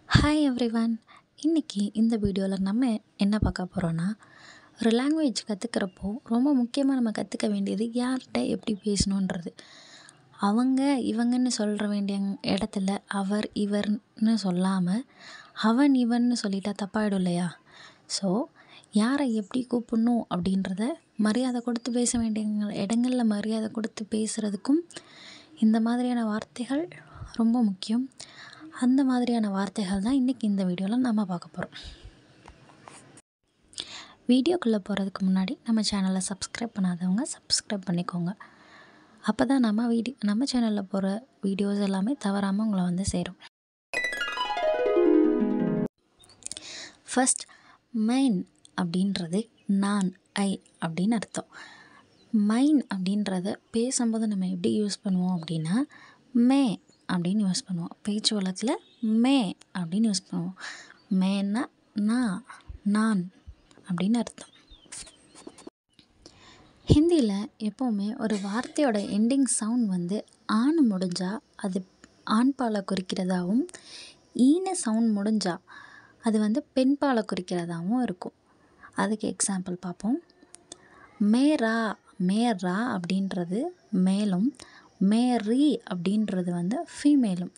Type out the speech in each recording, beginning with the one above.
Hi everyone. இன்றைக்கி இந்த வீடியோவில் நம்ம என்ன பார்க்க போகிறோன்னா, ஒரு லாங்குவேஜ் கற்றுக்கிறப்போ ரொம்ப முக்கியமாக நம்ம கற்றுக்க வேண்டியது யார்கிட்ட எப்படி பேசணுன்றது. அவங்க இவங்கன்னு சொல்கிற வேண்டிய இடத்துல அவர் இவர்னு சொல்லாமல் அவன் இவன்னு சொல்லிட்டா தப்பாயிடும் இல்லையா? ஸோ யாரை எப்படி கூப்பிடணும் அப்படின்றத மரியாதை கொடுத்து பேச வேண்டிய இடங்களில் மரியாதை கொடுத்து பேசுகிறதுக்கும் இந்த மாதிரியான வார்த்தைகள் ரொம்ப முக்கியம். அந்த மாதிரியான வார்த்தைகள் தான் இன்றைக்கி இந்த வீடியோவில் நம்ம பார்க்க போகிறோம். வீடியோக்குள்ளே போகிறதுக்கு முன்னாடி நம்ம சேனலை சப்ஸ்கிரைப் பண்ணாதவங்க சப்ஸ்கிரைப் பண்ணிக்கோங்க. அப்போ தான் நம்ம சேனலில் போகிற வீடியோஸ் எல்லாமே தவறாமல் உங்களை வந்து சேரும். ஃபர்ஸ்ட், மைன் அப்படின்றது நான், ஐ அப்படின்னு அர்த்தம். மைன் அப்படின்றத பேசும்போது நம்ம எப்படி யூஸ் பண்ணுவோம் அப்படின்னா, மே அப்படின்னு யூஸ் பண்ணுவோம். பேச்சு வழக்கில் மே அப்படின்னு யூஸ் பண்ணுவோம். மேன்னா நான் அப்படின்னு அர்த்தம். ஹிந்தியில் எப்போவுமே ஒரு வார்த்தையோட எண்டிங் சவுண்ட் வந்து ஆண் முடிஞ்சால் அது ஆண்பாலை குறிக்கிறதாகவும், ஈன சவுண்ட் முடிஞ்சால் அது வந்து பெண்பாலை குறிக்கிறதாகவும் இருக்கும். அதுக்கு எக்ஸாம்பிள் பார்ப்போம். மேரா அப்படின்றது மேலும், மேரி அப்படின்றது வந்து ஃபீமேலும்.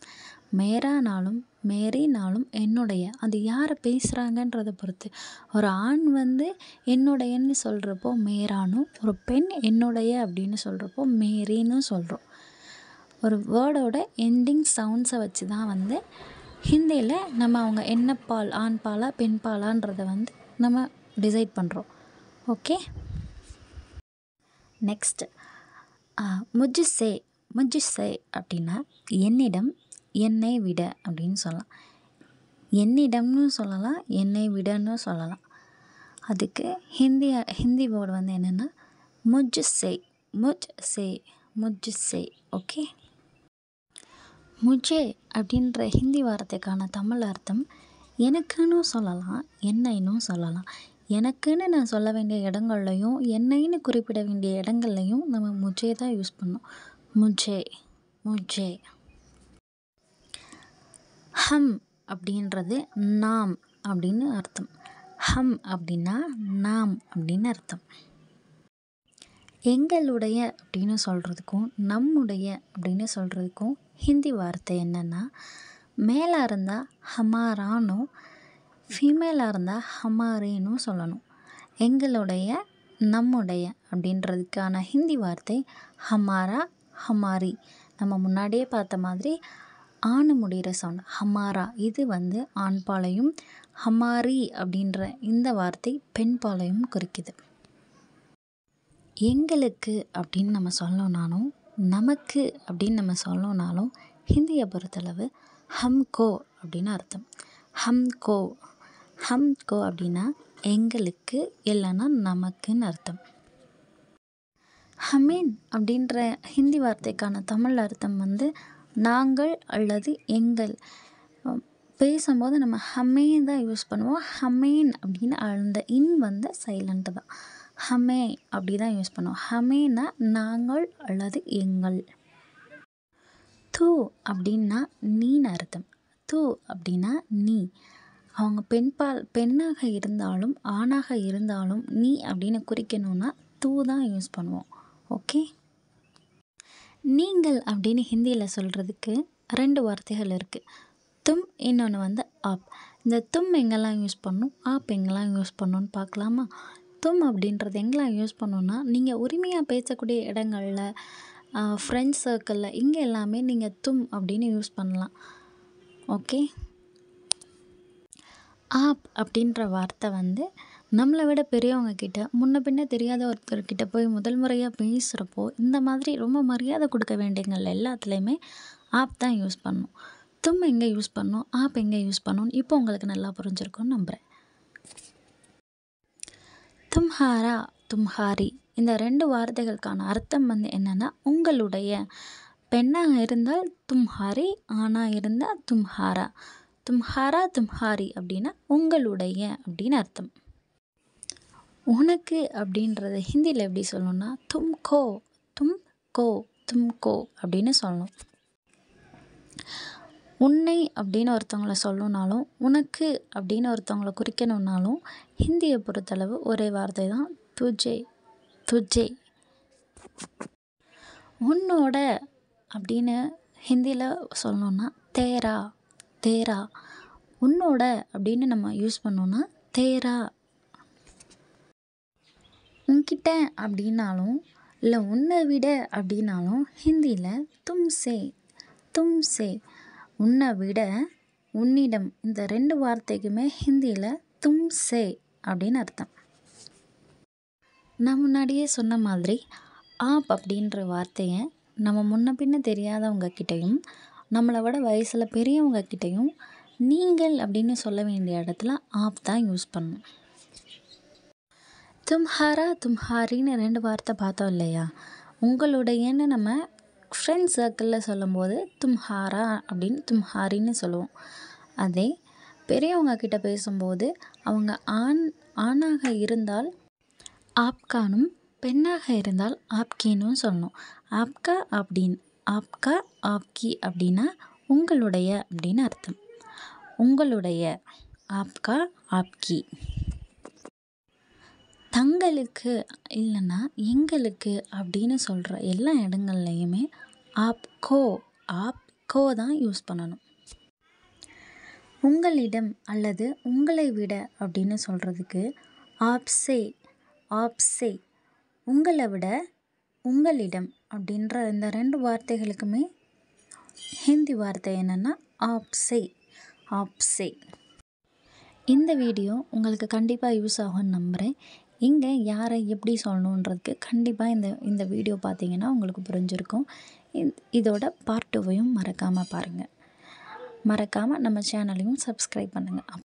மேரானாலும் மேரினாலும் என்னுடைய, அது யார் பேசுகிறாங்கன்றதை பொறுத்து. ஒரு ஆண் வந்து என்னுடையன்னு சொல்கிறப்போ மேரானும், ஒரு பெண் என்னுடைய அப்படின்னு சொல்கிறப்போ மேரின்னு சொல்கிறோம். ஒரு வேர்டோட எண்டிங் சவுண்ட்ஸை வச்சு தான் வந்து ஹிந்தியில் நம்ம அவங்க என்ன பால், ஆண் பாலா பெண் பாலான்றதை வந்து நம்ம டிசைட் பண்ணுறோம். ஓகே, நெக்ஸ்ட், முஜ்சே அப்படின்னா என்னிடம், என்னை விட அப்படின்னு சொல்லலாம். என்னிடம்னு சொல்லலாம், என்னை விடன்னு சொல்லலாம். அதுக்கு ஹிந்தி வேர்டு வந்து என்னென்னா முஜ்சே. ஓகே, முஜே அப்படின்ற ஹிந்தி வார்த்தைக்கான தமிழ் அர்த்தம் எனக்குன்னு சொல்லலாம், என்னைன்னு சொல்லலாம். எனக்குன்னு நான் சொல்ல வேண்டிய இடங்கள்லையும், என்னைன்னு குறிப்பிட வேண்டிய இடங்கள்லையும் நம்ம முஜே தான் யூஸ் பண்ணோம். முஜே. ஹம் அப்படின்றது நாம் அப்படின்னு அர்த்தம். ஹம் அப்படின்னா நாம் அப்படின்னு அர்த்தம். எங்களுடைய அப்படின்னு சொல்கிறதுக்கும் நம்முடைய அப்படின்னு சொல்கிறதுக்கும் ஹிந்தி வார்த்தை என்னென்னா, மேலாக இருந்தால் ஹமாரானும், ஃபீமேலாக இருந்தால் ஹமாரேனும் சொல்லணும். எங்களுடைய, நம்முடைய அப்படின்றதுக்கான ஹிந்தி வார்த்தை ஹமாரா, ஹமாரி. நம்ம முன்னாடியே பார்த்த மாதிரி ஆணு முடிகிற சவுண்ட் ஹமாரா, இது வந்து ஆண்பாலையும், ஹமாரி அப்படின்ற இந்த வார்த்தை பெண்பாலையும் குறிக்குது. எங்களுக்கு அப்படின்னு நம்ம சொல்லணும்னாலும், நமக்கு அப்படின்னு நம்ம சொல்லணும்னாலும் ஹிந்தியை பொறுத்தளவு ஹம்கோ அப்படின்னு அர்த்தம். ஹம்கோ அப்படின்னா எங்களுக்கு இல்லைன்னா நமக்குன்னு அர்த்தம். ஹமீன் அப்படின்ற ஹிந்தி வார்த்தைக்கான தமிழ் அர்த்தம் வந்து நாங்கள் அல்லது எங்கள். பேசும்போது நம்ம ஹமே தான் யூஸ் பண்ணுவோம். ஹமேன் அப்படின்னு அந்த இன் வந்து சைலண்ட்டு தான். ஹமே அப்படி தான் யூஸ் பண்ணுவோம். ஹமேனா நாங்கள் அல்லது எங்கள். தூ அப்படின்னா நீன்னு அர்த்தம். தூ அப்படின்னா நீ. அவங்க பெண்ணாக இருந்தாலும் ஆணாக இருந்தாலும் நீ அப்படின்னு குறிக்கணும்னா தூ தான் யூஸ் பண்ணுவோம். ஓகே, நீங்கள் அப்படின்னு ஹிந்தியில் சொல்கிறதுக்கு 2 வார்த்தைகள் இருக்குது. தும், இன்னொன்று வந்து ஆப். இந்த தும் எங்கெல்லாம் யூஸ் பண்ணணும், ஆப் எங்கெல்லாம் யூஸ் பண்ணணும்னு பார்க்கலாமா? தும் அப்படின்றது எங்கெல்லாம் யூஸ் பண்ணணுன்னா, நீங்கள் உரிமையாக பேசக்கூடிய இடங்களில், ஃப்ரெண்ட்ஸ் சர்க்கிளில், இங்கே எல்லாமே நீங்கள் தும் அப்படின்னு யூஸ் பண்ணலாம். ஓகே, ஆப் அப்படின்ற வார்த்தை வந்து நம்மளை விட பெரியவங்க கிட்ட, முன்ன பின்ன தெரியாத ஒருத்தர்கிட்ட போய் முதல் முறையாக பேசுகிறப்போ இந்த மாதிரி ரொம்ப மரியாதை கொடுக்க வேண்டியங்கள் எல்லாத்துலேயுமே ஆப் தான் யூஸ் பண்ணணும். தும் எங்கே யூஸ் பண்ணணும், ஆப் எங்கே யூஸ் பண்ணணும், இப்போ உங்களுக்கு நல்லா புரிஞ்சிருக்கும்னு நம்புகிறேன். தும்ஹாரா, தும்ஹாரி, இந்த 2 வார்த்தைகளுக்கான அர்த்தம் வந்து என்னென்னா உங்களுடைய. பெண்ணாக இருந்தால் தும்ஹாரி, ஆணாக இருந்தால் தும்ஹாரா. தும்ஹாரா, தும்ஹாரி அப்படின்னா உங்களுடைய அப்படின்னு அர்த்தம். உனக்கு அப்படின்றத ஹிந்தியில் எப்படி சொல்லணும்னா தும்கோ அப்படின்னு சொல்லணும். உன்னை அப்படின்னு ஒருத்தவங்கள சொல்லணுன்னாலும், உனக்கு அப்படின்னு ஒருத்தவங்கள குறிக்கணுன்னாலும் ஹிந்தியை பொறுத்தளவு ஒரே வார்த்தை தான் துஜே, துஜே. உன்னோட அப்படின்னு ஹிந்தியில் சொல்லணுன்னா தேரா, தேரா. உன்னோட அப்படின்னு நம்ம யூஸ் பண்ணோன்னா தேரா. உன்கிட்ட அப்படின்னாலும் இல்லை உன்னை விட அப்படின்னாலும் ஹிந்தியில் தும்சே, தும்சே. உன்னை விட, உன்னிடம், இந்த 2 வார்த்தைக்குமே ஹிந்தியில் தும்சே அப்படின்னு அர்த்தம். நான் முன்னாடியே சொன்ன மாதிரி ஆப் அப்படின்ற வார்த்தையை நம்ம முன்ன பின்ன தெரியாதவங்க கிட்டேயும் நம்மளை விட வயசில் பெரியவங்க கிட்டேயும் நீங்கள் அப்படின்னு சொல்ல வேண்டிய இடத்துல ஆப் தான் யூஸ் பண்ணணும். தும்ஹாரா தும்ஹாரின்னு 2 வார்த்தை பார்த்தோம் இல்லையா? உங்களுடையன்னு நம்ம ஃப்ரெண்ட்ஸ் சர்க்கிளில் சொல்லும்போது தும்ஹாரா அப்படின்னு தும்ஹாரின்னு சொல்லுவோம். அதே பெரியவங்க கிட்ட பேசும்போது அவங்க ஆணாக இருந்தால் ஆப்கானும் பெண்ணாக இருந்தால் ஆப்கினும் சொல்லணும். ஆப்கா அப்படின்னு, ஆப்கா ஆப்கி அப்படின்னா உங்களுடைய அப்படின்னு அர்த்தம். உங்களுடைய, ஆப்கா ஆப்கி. தங்களுக்கு இல்லைன்னா எங்களுக்கு அப்படின்னு சொல்கிற எல்லா இடங்கள்லையுமே ஆப்கோ, ஆப்கோ தான் யூஸ் பண்ணணும். உங்களிடம் அல்லது உங்களை விட அப்படின்னு சொல்கிறதுக்கு ஆப்சே, ஆப்சே. உங்களை விட, உங்களிடம் அப்படின்ற இந்த 2 வார்த்தைகளுக்குமே ஹிந்தி வார்த்தை என்னென்னா ஆப்சே, ஆப்சே. இந்த வீடியோ உங்களுக்கு கண்டிப்பாக யூஸ் ஆகும்னு நம்புகிறேன். இங்கே யாரை எப்படி சொல்லணுன்றதுக்கு கண்டிப்பாக இந்த வீடியோ பார்த்தீங்கன்னா உங்களுக்கு புரிஞ்சிருக்கும். இதோட பார்ட் 2வையும் மறக்காமல் பாருங்கள். மறக்காமல் நம்ம சேனலையும் சப்ஸ்கிரைப் பண்ணுங்கள்.